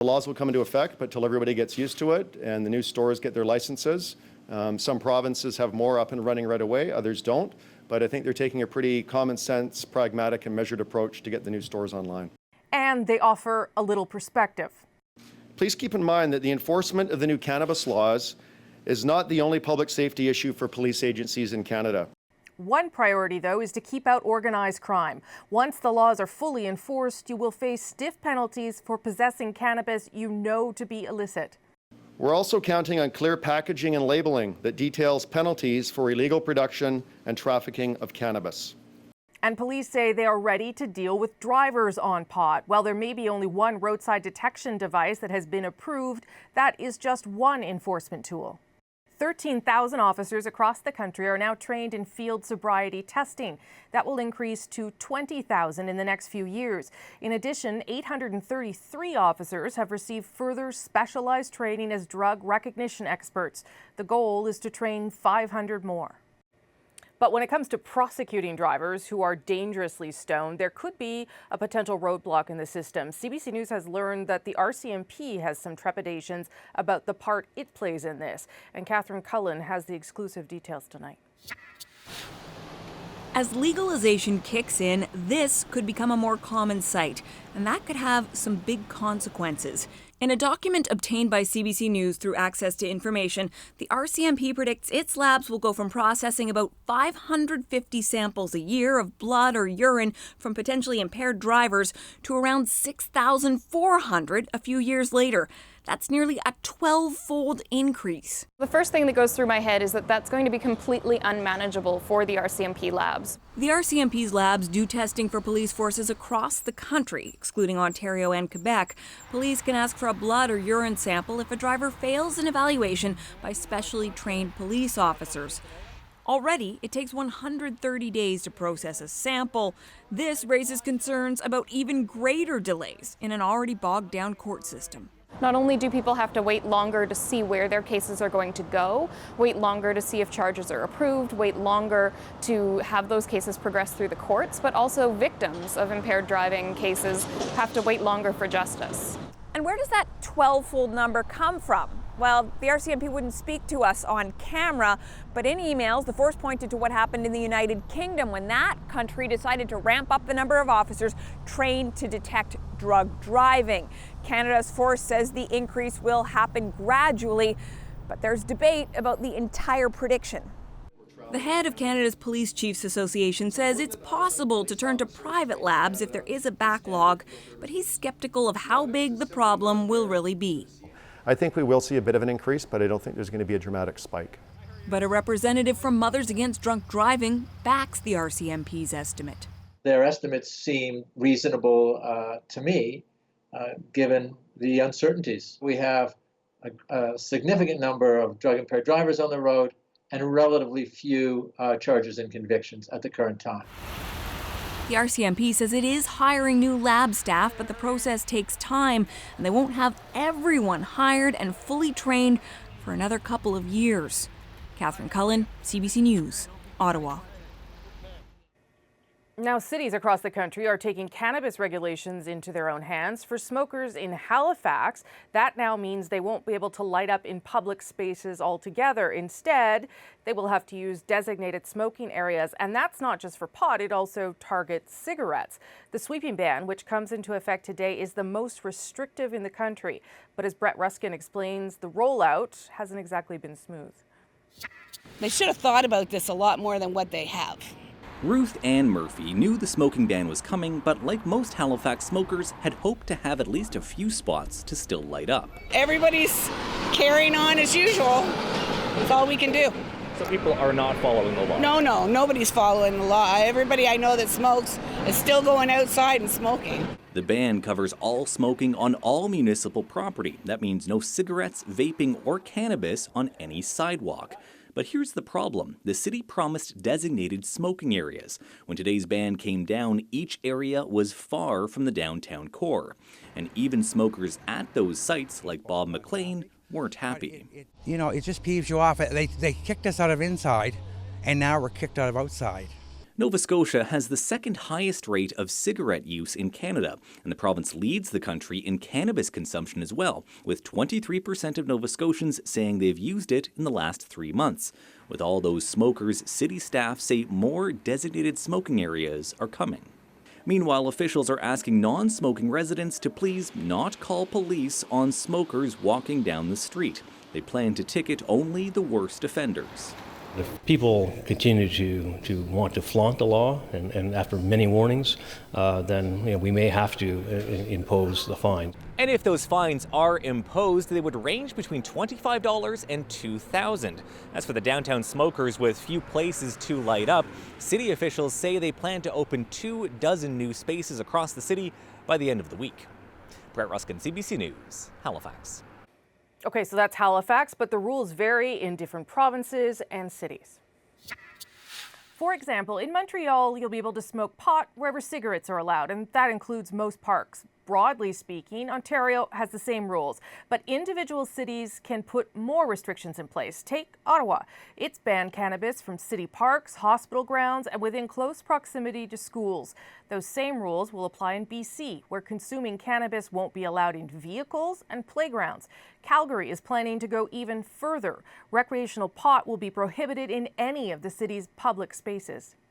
The laws will come into effect, but till everybody gets used to it and the new stores get their licenses. Some provinces have more up and running right away, others don't. But I think they're taking a pretty common sense, pragmatic and measured approach to get the new stores online. And they offer a little perspective. Please keep in mind that the enforcement of the new cannabis laws is not the only public safety issue for police agencies in Canada. One priority, though, is to keep out organized crime. Once the laws are fully enforced, you will face stiff penalties for possessing cannabis you know to be illicit. We're also counting on clear packaging and labeling that details penalties for illegal production and trafficking of cannabis. And police say they are ready to deal with drivers on pot. While there may be only one roadside detection device that has been approved, that is just one enforcement tool. 13,000 officers across the country are now trained in field sobriety testing. That will increase to 20,000 in the next few years. In addition, 833 officers have received further specialized training as drug recognition experts. The goal is to train 500 more. But when it comes to prosecuting drivers who are dangerously stoned, there could be a potential roadblock in the system. CBC News has learned that the RCMP has some trepidations about the part it plays in this. And Catherine Cullen has the exclusive details tonight. As legalization kicks in, this could become a more common sight, and that could have some big consequences. In a document obtained by CBC News through access to information, the RCMP predicts its labs will go from processing about 550 samples a year of blood or urine from potentially impaired drivers to around 6,400 a few years later. That's nearly a 12-fold increase. The first thing that goes through my head is that that's going to be completely unmanageable for the RCMP labs. The RCMP's labs do testing for police forces across the country, excluding Ontario and Quebec. Police can ask for a blood or urine sample if a driver fails an evaluation by specially trained police officers. Already, it takes 130 days to process a sample. This raises concerns about even greater delays in an already bogged down court system. Not only do people have to wait longer to see where their cases are going to go, wait longer to see if charges are approved, wait longer to have those cases progress through the courts, but also victims of impaired driving cases have to wait longer for justice. And where does that 12-fold number come from? Well, the RCMP wouldn't speak to us on camera, but in emails, the force pointed to what happened in the United Kingdom when that country decided to ramp up the number of officers trained to detect drug driving. Canada's force says the increase will happen gradually, but there's debate about the entire prediction. The head of Canada's Police Chiefs Association says it's possible to turn to private labs if there is a backlog, but he's skeptical of how big the problem will really be. I think we will see a bit of an increase, but I don't think there's going to be a dramatic spike. But a representative from Mothers Against Drunk Driving backs the RCMP's estimate. Their estimates seem reasonable to me, given the uncertainties. We have a significant number of drug-impaired drivers on the road and relatively few charges and convictions at the current time. The RCMP says it is hiring new lab staff, but the process takes time, and they won't have everyone hired and fully trained for another couple of years. Catherine Cullen, CBC News, Ottawa. Now, cities across the country are taking cannabis regulations into their own hands. For smokers in Halifax, that now means they won't be able to light up in public spaces altogether. Instead, they will have to use designated smoking areas. And that's not just for pot, it also targets cigarettes. The sweeping ban, which comes into effect today, is the most restrictive in the country. But as Brett Ruskin explains, the rollout hasn't exactly been smooth. They should have thought about this a lot more than what they have. Ruth Ann Murphy knew the smoking ban was coming, but like most Halifax smokers, had hoped to have at least a few spots to still light up. Everybody's carrying on as usual. That's all we can do. So people are not following the law? No, nobody's following the law. Everybody I know that smokes is still going outside and smoking. The ban covers all smoking on all municipal property. That means no cigarettes, vaping, or cannabis on any sidewalk. But here's the problem. The city promised designated smoking areas. When today's ban came down, each area was far from the downtown core. And even smokers at those sites, like Bob McLean, weren't happy. You know, it just peeves you off. They kicked us out of inside, and now we're kicked out of outside. Nova Scotia has the second highest rate of cigarette use in Canada, and the province leads the country in cannabis consumption as well, with 23% of Nova Scotians saying they've used it in the last 3 months. With all those smokers, city staff say more designated smoking areas are coming. Meanwhile, officials are asking non-smoking residents to please not call police on smokers walking down the street. They plan to ticket only the worst offenders. If people continue to want to flaunt the law, and after many warnings, then we may have to impose the fine. And if those fines are imposed, they would range between $25 and $2,000. As for the downtown smokers with few places to light up, city officials say they plan to open 24 new spaces across the city by the end of the week. Brett Ruskin, CBC News, Halifax. Okay, so that's Halifax, but the rules vary in different provinces and cities. For example, in Montreal, you'll be able to smoke pot wherever cigarettes are allowed, and that includes most parks. Broadly speaking, Ontario has the same rules, but individual cities can put more restrictions in place. Take Ottawa. It's banned cannabis from city parks, hospital grounds, and within close proximity to schools. Those same rules will apply in BC, where consuming cannabis won't be allowed in vehicles and playgrounds. Calgary is planning to go even further. Recreational pot will be prohibited in any of the city's public spaces.